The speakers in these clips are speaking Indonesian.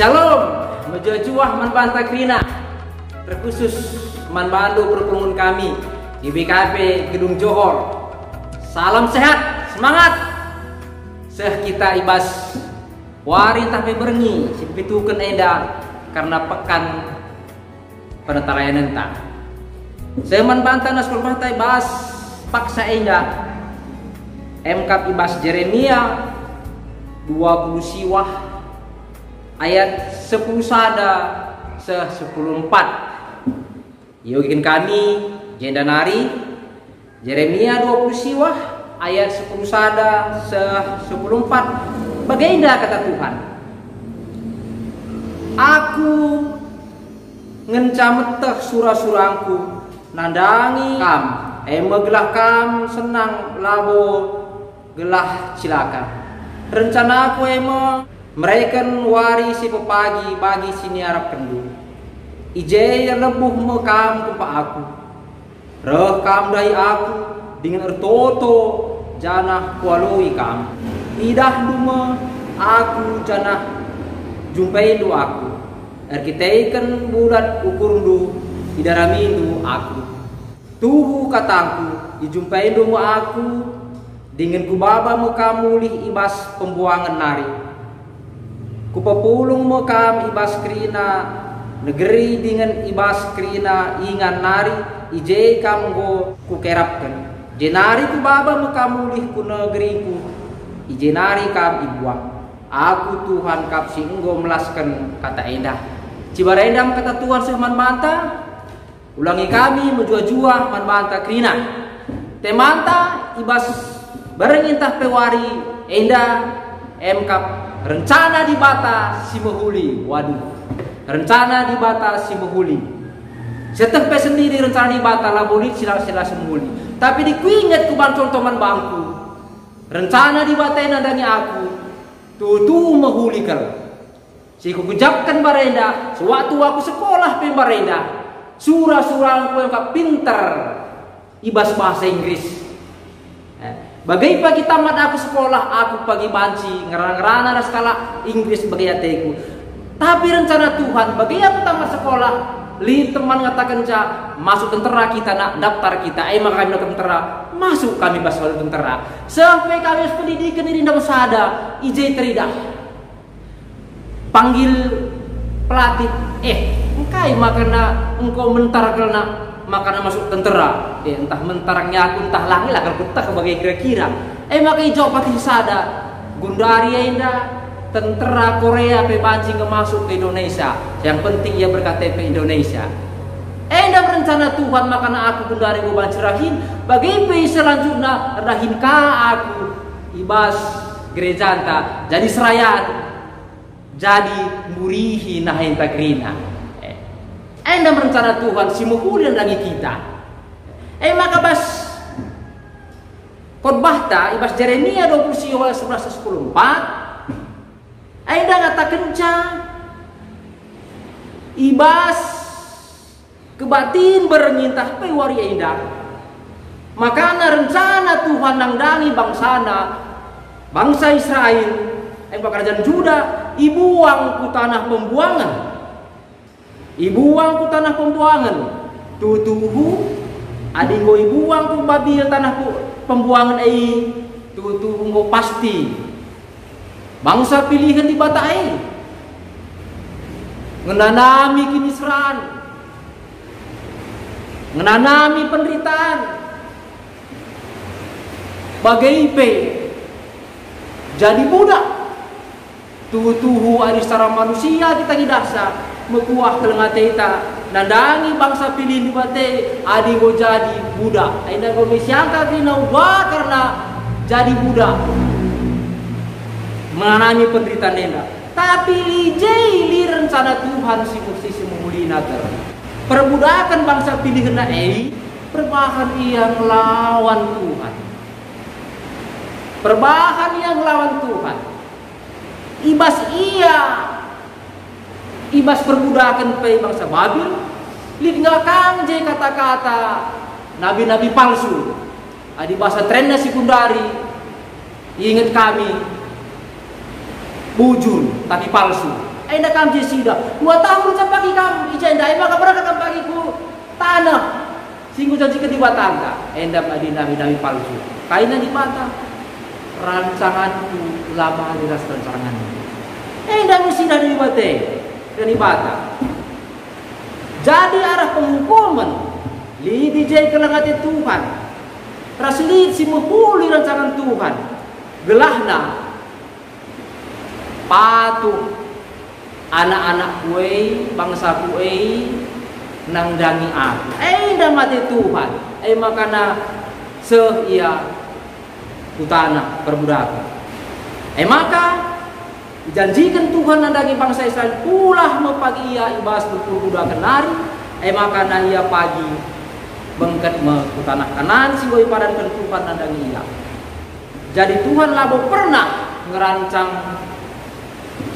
Shalom, mejajuah man banta krina, terkhusus man bandu perpulungan kami di BKP Gedung Johor. Salam sehat, semangat. Seh kita ibas wari tapi berengi sipitukeun eda karena pekan penetarayan entah. Seh man banta nas kurmata ibas paksa enda MK ibas Jeremia 20 siwah ayat 10 sada se 10:4. Yogikin kami jenda nari Jeremia 20 siwah ayat 10 sada se 10:4. Bagaimana kata Tuhan? Aku ngencameteh surah-surangku nandangi kam megelah kam senang labo gelah cilaka. Rencana aku mereken wari si pepagi bagi sini Arab kendu. Ije lebuh mekam kumpa aku. Rekam dari aku dengan ertoto janah kualui kam. Idah dume aku janah jumpai du aku. Erkiteiken bulat ukurundu idaramindu aku. Tuhu katangku dijumpai dume aku dengan kubaba mekamulih ibas pembuangan nari. Kupapulung mekam ibas krina negeri dengan ibas krina ingan nari ije kam go kukerapkan. Jenari ku baba mekamulih ku negeriku ije nari kam ibuang. Aku Tuhan kap singgo melaskan kata endah. Cibarendam kata Tuhan seman banta. Ulangi kami menjua-jua man banta krina. Temanta ibas bareng intah pewari endah MK rencana di bata si Mehuli. Waduh, rencana di bata si Mehuli. Setempe sendiri rencana di bata labolit sila-sila semuli. Tapi dikuinget ku bancol teman bangku. Rencana di bata nandangi aku. Tutu Mehuli kal. Si ku kujapkan barenda. Sewaktu aku sekolah pembarenda. Surah-surah aku yang pinter. Ibas bahasa Inggris. Bagai pagi tamat aku sekolah, aku pagi banci ngerana skala Inggris bagai ateku. Tapi rencana Tuhan, bagai aku tamat sekolah, li teman ngatakan masuk tentara kita nak daftar kita, maka kami tentara, masuk kami basal tentara. Sampai kami pendidikan ini dalam sada, ije teridak. Panggil pelatih, engkai makana engkau mentar kelna makanya masuk tentara, entah mentarangnya aku entah langi lah kalau kita sebagai kira-kira. Makanya jawab pati sada Gundari indah tentara Korea pebancing masuk ke Indonesia. Yang penting ia berKTP Indonesia. Endah rencana Tuhan makanya aku Gundari gue bancirahin. Bagaimana selanjutnya rahin ka aku ibas gereja anta jadi serayaan jadi murihi nahinta grina. Endah rencana Tuhan si Mehuli lagi kita. Maka bas khotbah ta ibas Jeremia 20 siwal 11:10:4. Endah ngatakan ibas kebatin bernyintah pewari endah. Makana rencana Tuhan nangdangi bangsa Israel kerajaan Juda ibuang ku tanah pembuangan. Ibuang ku tanah pembuangan. Tutuhu adinggo ibuang ku babil tanah pembuangan tutuhu ngo pasti. Bangsa pilihan di bata ngenanami kinisran. Ngenanami penderitaan. Bagai jadi budak. Tutuhu ari secara manusia kita gidasa. Mekuah kelengate ita nandangi bangsa pilih di bate adi go jadi budak. Aina go mesiangka kina ubah karena jadi budak. Mengalami penderitaan nenda. Tapi li rencana Tuhan si Mehuli nagar. Perbudakan bangsa pilih kena perbahan yang lawan Tuhan. Perbahan yang lawan Tuhan. Ibas perbudakan pe bangsa Babil, lingakan je kata-kata nabi-nabi palsu. Adi bahasa trennya si Gundari, ingat kami bujur tapi palsu. Enda kam jesida 2 tahun sa pagi kam ijenda ay maka berada kam pagi ku tanah singgu janji ke di batangka enda adi nami palsu kaina di bata rancanganku lama aliras rancangan enda jesida di bate dan di bata jadi arah penghukuman lidi jay kelangati Tuhan rasulid si menghuli rancangan Tuhan gelahna patuh anak-anak kue, bangsa kue nang dangi aku. Dah mati Tuhan. Makana ia utana perbudakan. Maka janjikan Tuhan nandangi bangsa Israel pulah mepagi ia ibas perbudakan nari. Makana ia pagi bengket tanah Kanaan singgoy padankan Tuhan nandangi ia. Jadi Tuhan labo pernah ngerancang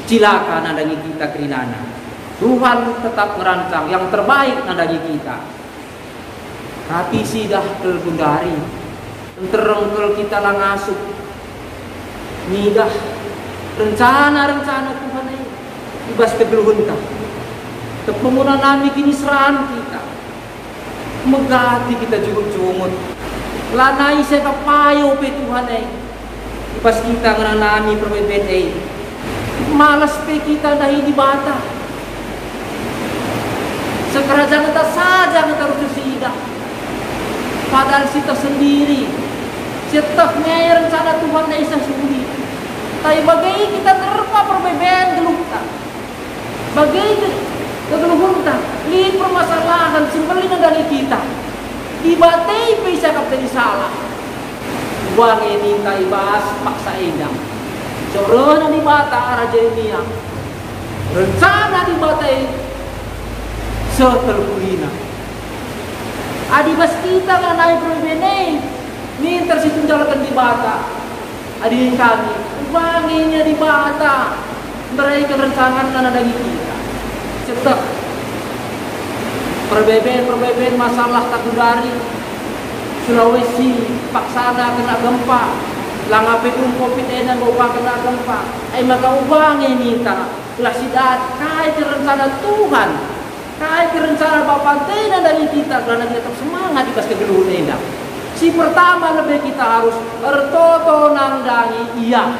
cilaka nandangi kita kerinana. Tuhan tetap merancang yang terbaik nandangi kita. Tapi sidah kelgundari terengkel kita langasup nidah rencana-rencana Tuhan ini ibas kegeluhunta tepemunan nami kini seraan kita megati kita jumut-jumut lanai saya kapayo pe Tuhan ini ibas kita ngeranami perbedaan malas pe kita dahi di bata sekerajaan kita saja kita harus sidah padahal kita sendiri setah ngaya rencana Tuhan na isa suri tapi bagai kita terpa perbedaan gelukta bagai kegeluhunta li permasalahan simpelin dari kita di batai pe isa kapten salah uang ini kai bahas paksa indang corona di bata arah Jeremia rencana di batai seterkulina adi bas kita kan naik berbene ni tersitu jalakan di bata adi kami ubanginya di bata mereka rencangan karena dari kita cetak perbeben masalah takudari Sulawesi paksana kena gempa langape COVID enan bawa kena gempa maka ubangi nita lah sidat kai rencana Tuhan kai rencana Bapa tena dari kita karena kita tetap semangat di pas kegeluhun enak si pertama lebih kita harus ertoto nangdangi iya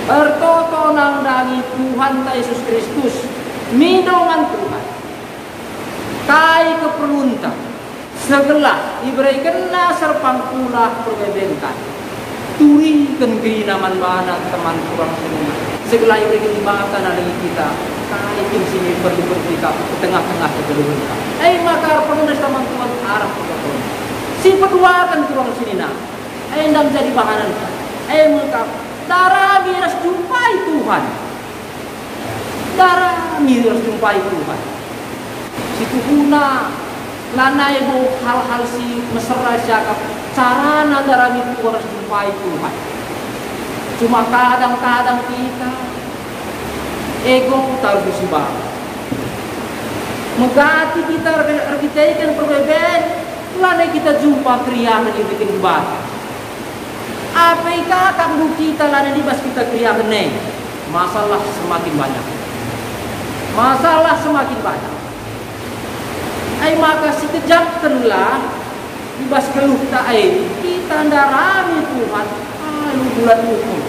ertoto nangdangi Tuhan Yesus Kristus mindongan Tuhan kai keperunta segelah diberikan serpang pula perbebentan turikan gerinaman bana teman kurang semua segelah diberikan dibangkan dari kita kaitin sini perlu bertika ke tengah-tengah kegeluhan maka pengendas teman Tuhan arah kegeluhan si kedua kan kurang sini nak endam jadi bahanan mereka darah miras jumpai Tuhan darah miras jumpai Tuhan si tuhuna lanai bo hal-hal si mesra siakap cara darah itu harus jumpai Tuhan cuma kadang-kadang kita ego taruh si bang megati kita arkitekkan perbedaan lanai kita jumpa kriahan yang bikin bata apa kakak kita lanai dibas kita kriahan masalah semakin banyak maka si kejaktenlah dibas keluh tak kita ndarami Tuhan lu bulan hukum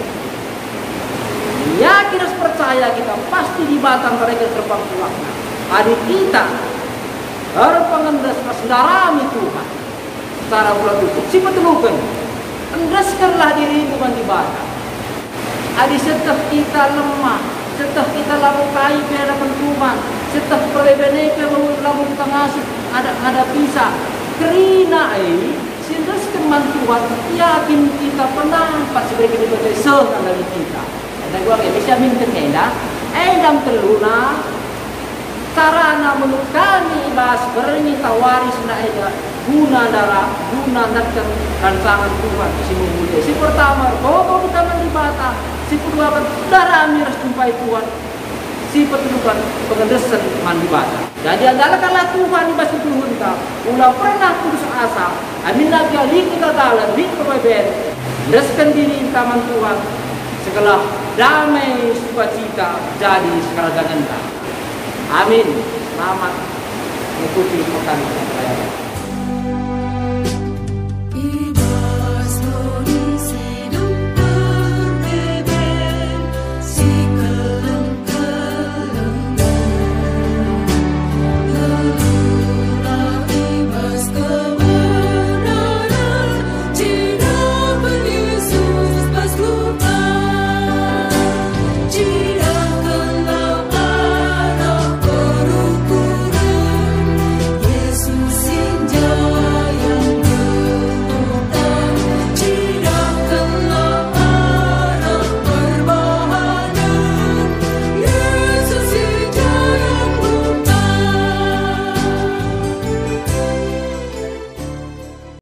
yakin harus percaya kita pasti di batang mereka terbang pulang adik kita berpengendas pas ndarami Tuhan secara bulan hukum si petelukan endaskanlah diri bukan di batang adik setah kita lemah setah kita lakukai hadapan Tuhan setah perbedaan lamun kita ngasuh ada pisah kerina sindaskan mantuan yakin kita pernah pas sebagai kita seorang dari kita dan gua nggak bisa minta kena dam teluna sarana menurut kami bahas berminta waris na guna darah guna nakkan rancangan Tuhan si mulia si pertama kau kita menibata si kedua darah miras jumpai Tuhan si petunjukan pengendesan mandi bata jadi andalkanlah Tuhan di basi Tuhan kau ulah pernah putus asa amin lagi kita dalam di perbedaan reskan diri taman Tuhan segala damai sukacita jadi sekaragangan. Amin. Selamat mengikuti pekan raya.